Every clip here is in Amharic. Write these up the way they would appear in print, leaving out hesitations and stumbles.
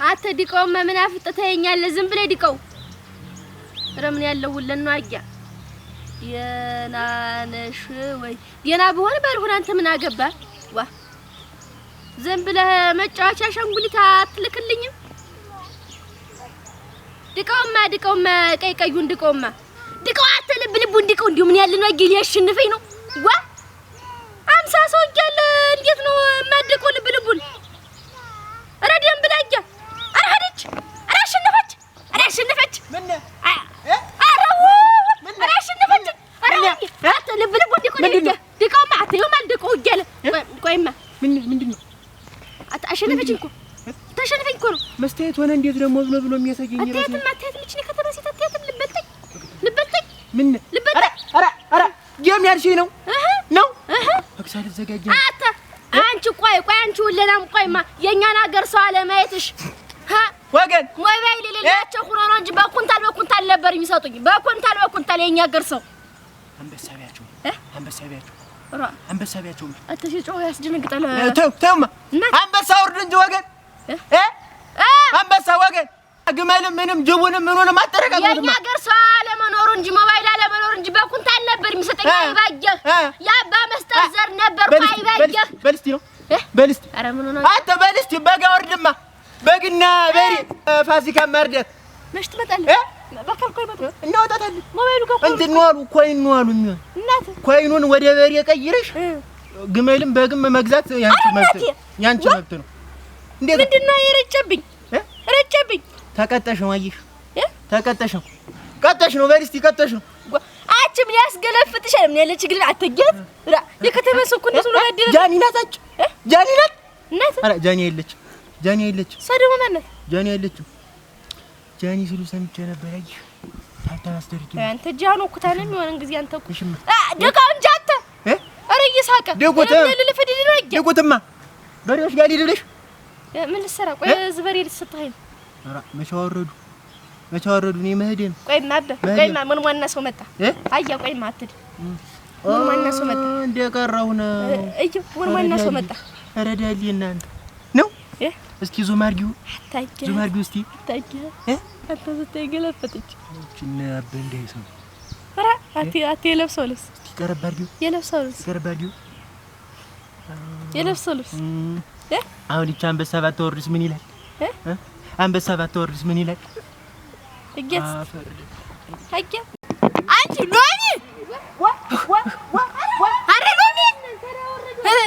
አትዲቀውማ ምን አፍጥተኸኛለህ? ዝም ብለህ ዲቀው ረምን ያለው ሁለን ነው አያ ደህና ነሽ ወይ? ደህና ብሆን ባልሆን አንተ ምን አገባ? ዋ ዝም ብለህ መጫወቻ አሻንጉሊት አትልክልኝም? ዲቀውማ ቀይ ቀዩን ዲቀውማ ዲቀው አትልብ ልቡን ዲቀው እንዲሁ ምን ያለ ነው አያ ሊያሸንፈኝ ነው? ዋ 50 ሰው እያለ እንዴት ነው ማደቀው ልቡን? ኧረ ደም ብላኛ ኧረ ሄደች ኧረ አሸነፈች ምን አረው ኧረ አሸነፈች ኧረ አት ልብ ዲቀውማ አትየውም አልደቀው እያለ ቆይማ ምንድን ነው አሸነፈች እኮ ታሸነፈኝ እኮ ነው መስታየት ሆነ እንዴት ደግሞ ብሎ የሚያሳየኝ ነው አታየትም እቺ ከተማ ሴት አታየትም ልበልተኝ ምን ልበልተኝ ኧረ ጌም ያልሽኝ ነው አክሳል ዘጋጀ አንቺ ቆይ አንቺ ሁለናም ቆይማ የኛን ሀገር ሰው አለማየትሽ ወገን ሞባይል የሌላቸው ሆኖ ነው እንጂ በኩንታል ነበር የሚሰጡኝ በኩንታል የኛ ሀገር ሰው አንበሳቢያቸው አትሽጮህ ያስደነግጣል ተውማ አንበሳ ወርድ እንጂ ወገን አንበሳ ወገን ግመልም ምንም ጅቡንም ምኑንም አጠረቀም የኛ ሀገር ሰው አለመኖሩ እንጂ ሞባይል አለመኖሩ እንጂ በኩንታል ነበር የሚሰጠኝ አይባየህ ያባ መስጠት ዘር ነበር አይባየህ በልስቲ ነው በልስቲ ኧረ ምን ነው አንተ በልስቲ በጋ ወርድማ በግና በሪ ፋሲካ ማርደት መሽት መጣለህ በከልኮይ መጣ እናወጣታለን ሞባይሉ ጋር እንትን ነው አሉ ኮይን ነው አሉ እናት ኮይኑን ወደ በሪ ቀይረሽ ግመልም በግም መግዛት ያንቺ መብት ነው እንዴት ምንድነው የረጨብኝ ተቀጠሽ ነው አየሽ ተቀጠሽ ነው በልስቲ ቀጠሽ ነው አችም ሊያስገለፍጥሽ ምን ያለ ችግር አትገት የከተማ ሰው እኮ እንደሱ ነው ያደረ ጃኒ ናት እናት ኧረ ጃኒ የለች ሰደሙ ማለት ጃኒ የለች ጃኒ ሲሉ ሰምቼ ነበር አየሽ ታታስተርኪ አንተ ጃኖ እኮ ታነ የሚሆነን ጊዜ አንተ እኮ ደቃው እንጂ አንተ ኧረ እየሳቀ ደቁትማ በሬዎች ጋር ሊድልሽ ምን ልሰራ ቆይ ዝበሬ ልትሰጣኝ ኧረ መቼ አወረዱ እኔ መሄዴ ነው ቆይማ ምን ዋና ሰው መጣ አያ ቆይማ አትድ ምን ዋና ሰው መጣ እንደቀረው ነው እይ ምን ዋና ሰው መጣ ኧረ ዳሊ እናንተ ነው እስኪ ዙም አድርጊው እስቲ አታዘታይ ገለፈተች እቺና አበንዴ ሰው ኧረ አቴ የለብሰው ልብስ እስኪ ቀረብ አድርጊው የለብሰው ልብስ አሁን ይቻ አንበሳ ባትወርድስ ምን ይላል አንበሳ ባትወርድስ ምን ይላል እጌት አንቺ ሎሚ አረ ሎሚ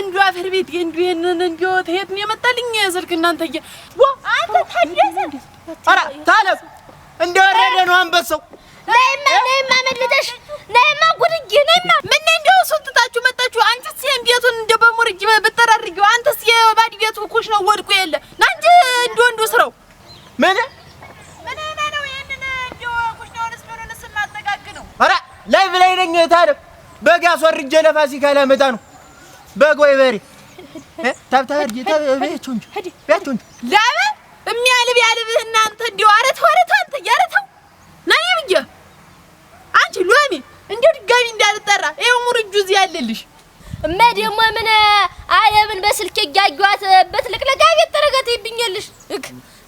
እንደው አፈር ቤት እንደው ተሄድ ነው የመጣልኝ ስልክ እናንተ አንተ ታዲያዘ አረ ታለብ እንደወረደ ነው አንበሳው ነይማ መልተሽ ነይማ ጉድጌ ነይማ ምን እንደው ሱጥታችሁ መጣችሁ አንቺስ እንዴቱን እንደ በሙርጅ በተራርጊው አንተስ የባዲ ቤቱ ኩሽ ነው ወድቆ የለ ናንጂ እንደው ስራው ምን ነው እንደው ኩሽ ነው ስናጠጋግ ነው አረ ላይቭ ላይ ነኝ ታለብ በጋ አስወርጄ ለፋሲካ ላመጣ ነው በጎይ በሬ ታብታርጂ ታበያቸው እንጂ ለምን የሚያልብ እናንተ እንደው አረተው አንተ ያረተው ነይ ብዬ አንቺ ሎሚ እንደው ድጋሚ እንዳልጠራ ይሄው ሙርጁ እዚህ ያለልሽ ደግሞ ምን አለምን በስልክ ያጋጓት በትልቅለጋ ቤት ተረጋተ ይብኛልሽ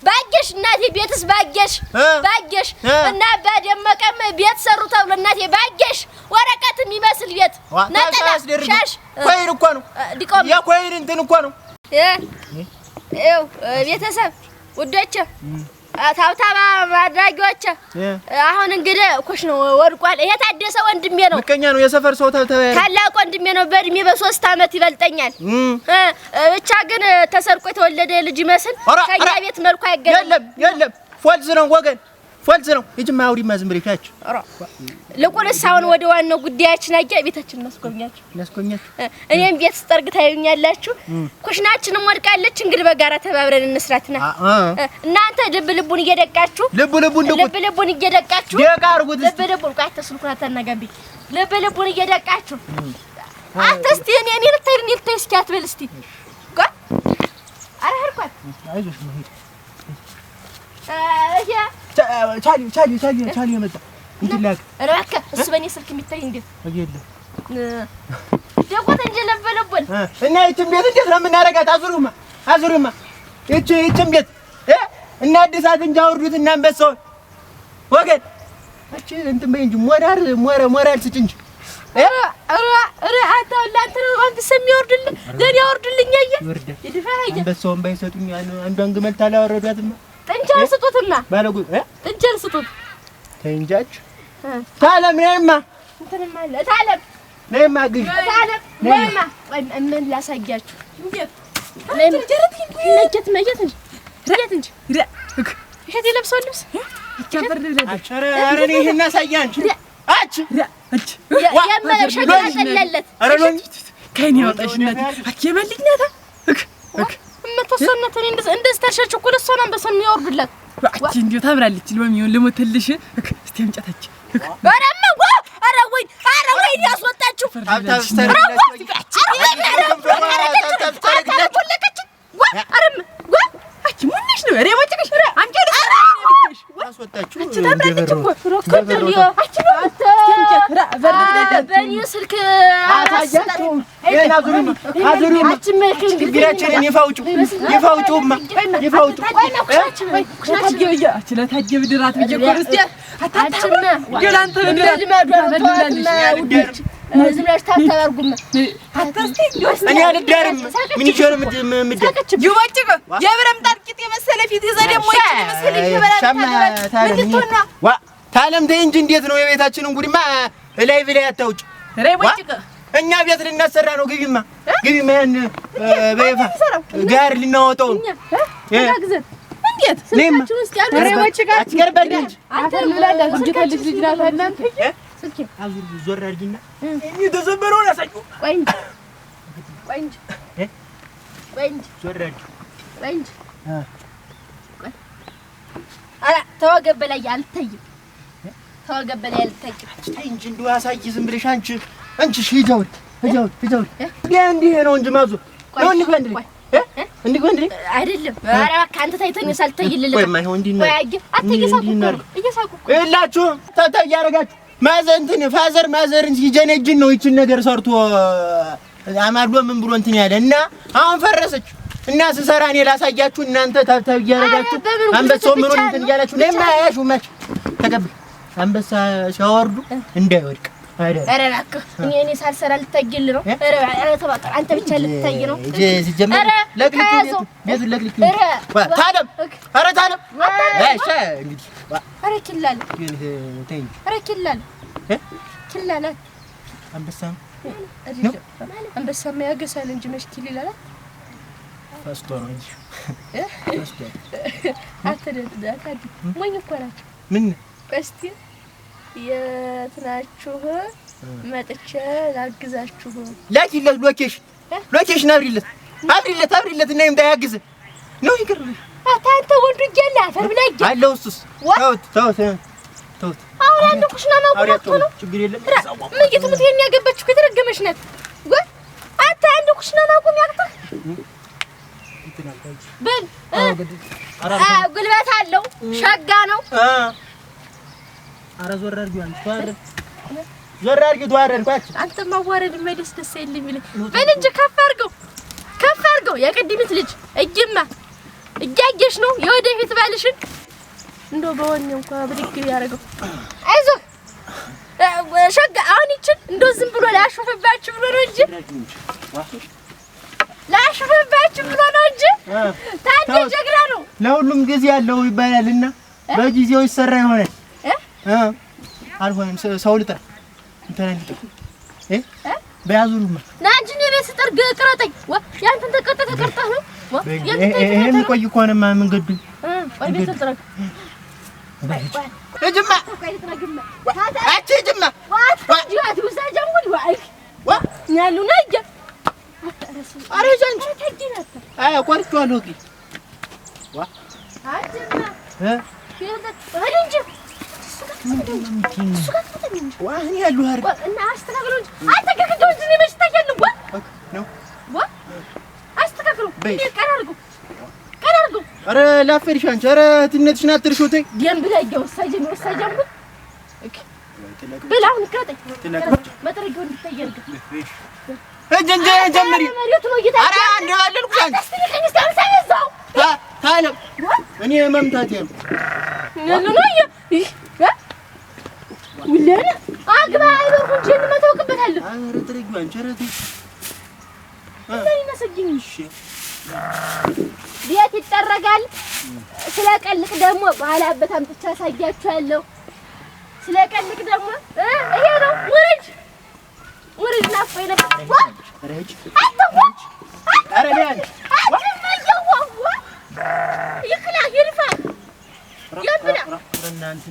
ባገሽ እናቴ ቤትስ ባገሽ እና በደመቀም ቤት ሰሩ ተብሎ እናቴ ባገሽ ወረቀት የሚመስል ቤት ነጠላ ሻሽ ኮይን እኮ ነው የኮይን እንትን እኮ ነው ይኸው ቤተሰብ ውዶቼ ታውታባ ማድራጊዎች አሁን እንግዲህ ኮሽ ነው ወድቋል ይሄ ታደሰ ወንድሜ ነው ምቀኛ ነው የሰፈር ሰው ታላቅ ወንድሜ ነው በእድሜ በ3 አመት ይበልጠኛል ብቻ ግን ተሰርቆ የተወለደ ልጅ ይመስል ከኛ ቤት መልኩ አይገናኝም የለም ፎልዝ ነው ወገን ፎልዝ ነው ይጅማ አውሪማ ዝም ብለሽ ያች ለቆለስ አሁን ወደ ዋናው ጉዳያችን አያ ቤታችን እናስጎብኛችሁ እኔም ቤት ስጠርግ ታዩኛላችሁ ኩሽናችንም ወድቃለች እንግዲህ በጋራ ተባብረን እንስራትና እናንተ ልቡን እየደቃችሁ ልቡን እየደቃችሁ ደቃ አርጉት ልቡን ቃታ ስልኩና ተናጋቢ ልቡን እየደቃችሁ አትስቲ እኔ ልታይ እስኪ አትበል እስቲ ጋ አረ ህርኳት አይዞሽ ነው ያ ቻሊ መጣ እንድላክ እራካ እሱ በኔ ስልክ የሚታይ እንዴት አይደለ ደቆት እንጂ ለበለበል እና ይቺን ቤት እንዴት ነው የምናረጋት አዙሩማ ይቺን ቤት እና አዲሳት እንጂ አውርዱትና አንበሳውን ወገን እቺ እንትን በይ እንጂ ሞራል ስጭ እንጂ አንተ አንበሳ የሚያወርድልኝ ለኔ ያወርድልኝ አየህ ይድፋኝ አንበሳውን ባይሰጡኝ አንዷን ግመል ታላወረዷትማ ጥንቸል ስጡትማ ባለጉ ጥንቸል ስጡት ተይ እንጃች ታለም ነይማ እንትንማ ታለም ነይማ ግዢ ታለም ነይማ ምን ላሳያችሁ ነይማ ነጀት እንጂ ይሄት የለብሰው ልብስ ይከበር ለለ አቸረ አረኔ ይሄን አሳያንቺ አች ያመለሸለለት አረሎኝ ከኔ ያወጣሽነት አከበልኝናታ እመተሰነተን እንደዚህ ታሻች እኮ ለሷን አንበሳን ያወርድላት አቺ እንዴ ታብራለች ለሚሆን ለሞተልሽ እስቲ አምጫታች ኧረ ወይ ያስወጣችሁ ዝምራሽ ታታርጉም እኔ አልዳርም ምን ይችላል ምድር ይወጭቅ የብረም ጣጥቂት የመሰለ ፊት ይዘ ደሞ ይችላል መሰለ ይበራል ዋ ታለም ተይ እንጂ እንዴት ነው የቤታችንን ጉድማ ላይ ብላይ አታውጭ ወጭቅ እኛ ቤት ልናሰራ ነው ግቢማ ያን በይፋ ጋር ልናወጣው ታግዘን እንዴት ስልካችሁ ውስጥ ያለው ወጭቅ አትገርበል እንጂ አንተ ልላላ እንጂ ልጅ ናት እናንተ ስልኬ አዙር ዞር አድርጊና የተዘበረውን ያሳዩ ቆይ እንጂ ዞር አድርጊ ቆይ እንጂ አላ ተወገበላይ አልታይም ተወገበላይ አልታይም አይ እንጂ እንደው አሳይ ዝም ብለሽ አንቺ ሂጃው እንዲህ ነው እንጂ ማዞ ነው እንዲህ አይደለም ኧረ እባክህ አንተ ታይተኝ ሳልታይልልህ ቆይ ማይሆን እንዲህ ነው እየሳቁ እላችሁ ታታ ያረጋችሁ ማዘንትን ፋዘር ማዘርን ሲጀነጅን ነው ይችን ነገር ሰርቶ አማዶ ምን ብሎ እንትን ያለ እና አሁን ፈረሰች እና ስሰራ እኔ ላሳያችሁ እናንተ ታብታብ ያረጋችሁ አንበሳው ምን እንትን ያላችሁ ለማያሹ ማች ተቀበል አንበሳ ሲያወርዱ እንዳይወድቅ አይደል ኧረ እባክህ እኔ ሳልሰራ ልታይል ነው ኧረ ተባጣ አንተ ብቻ ልታይ ነው ሲጀመር ለግልቱ ቤቱ ለግልቱ ታለም ኧረ ታለም እሺ እንግዲህ ኧረ ኪላል ተይ ኧረ ኪላል ኪላል አንበሳም አንበሳም ያገሳል እንጂ መች ኪል ይላል ፈስቶ ነው እንጂ ፈስቶ አትደዳታዲ ሞኝ እኮ ናቸው ምን እስቲ የት ናችሁ መጥቼ ላግዛችሁ ላኪለት ሎኬሽን አብሪለት እና ይምጣ ያግዝ ነው ይቀርልሽ አንተ ወንዱ እያለ አፈር ብላ እያለ አለው እሱስ ተውት አሁን አንድ ኩሽና ማቆም ነው ችግር የለም ምን እየተሙት ይሄን ያገባችሁ ከተረገመሽ ናት ወይ አንተ አንድ ኩሽና ማቆም ያቅታ በል ጉልበት አለው ሸጋ ነው ኧረ ዞር አድርጊው ተዋረድኳች አንተ ማዋረድ ደስ አይልም ይለኝ በል እንጂ ከፍ አድርገው የቅድሚት ልጅ እጅማ እያየሽ ነው የወደፊት ባልሽን እንደው በወኔ እንኳን ብድግ ያደርገው አይዞህ ሸጋ አሁን ይችን እንደው ዝም ብሎ ላሽፍባችሁ ብሎ ነው እንጂ ታዲያ ጀግና ነው ለሁሉም ጊዜ ያለው ይባላልና በጊዜው ይሰራ ይሆናል አልሆነም ሰው ልጥራ እንተናል በያዙልማ ና እንጂ ነው በስጠርግ ቅረጠኝ ያንተን ተቀርጠህ ነው ይሄን ቆይ እኮንማ መንገዱ ወይ በተጥረግ እጅማ አቺ እጅማ ዋት ውሳጀሙል ዋይ ያሉ ነጅ አረ ጃንቺ ቆርጬዋለሁ ግን አጅማ ዋህን ያሉ አረ እና አስተካክሉ አንተ ከከጆች ነው መስታየል ነው አስተካክሉ ቀራርጉ አረ ላፈሪሽ አንቺ አረ ትነትሽን አትርሺው ተይ ደንብ ላይ ወሳጀም በላውን ከረጠኝ መጥረጊው እንድታየርግ እንጂ ጀምሪ። ኧረ እንደባለልኩሽ አንቺ ታለም እኔ መምታቴ ነው ውለነ አግባ አይበርኩ እንጂ እንመታውቅበታለሁ። ኧረ ትረጊው አንቺ ኧረ ተይ ይመስግኝ። እሺ ቤት ይጠረጋል። ስለቀልቅ ደግሞ ባላበት አምጥቼ አሳያችኋለሁ። ስለቀልቅ ደግሞ ይሄ ነው ውርጅ ናፍቆኝ ነበር። ረጅ አትወጭ ኧረ ቢያን ይክላ ይርፋል ይብላ እናንተ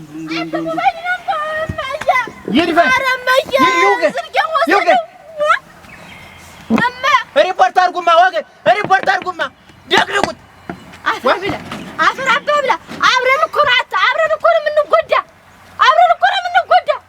ሪፖርት አድርጉማ ወገን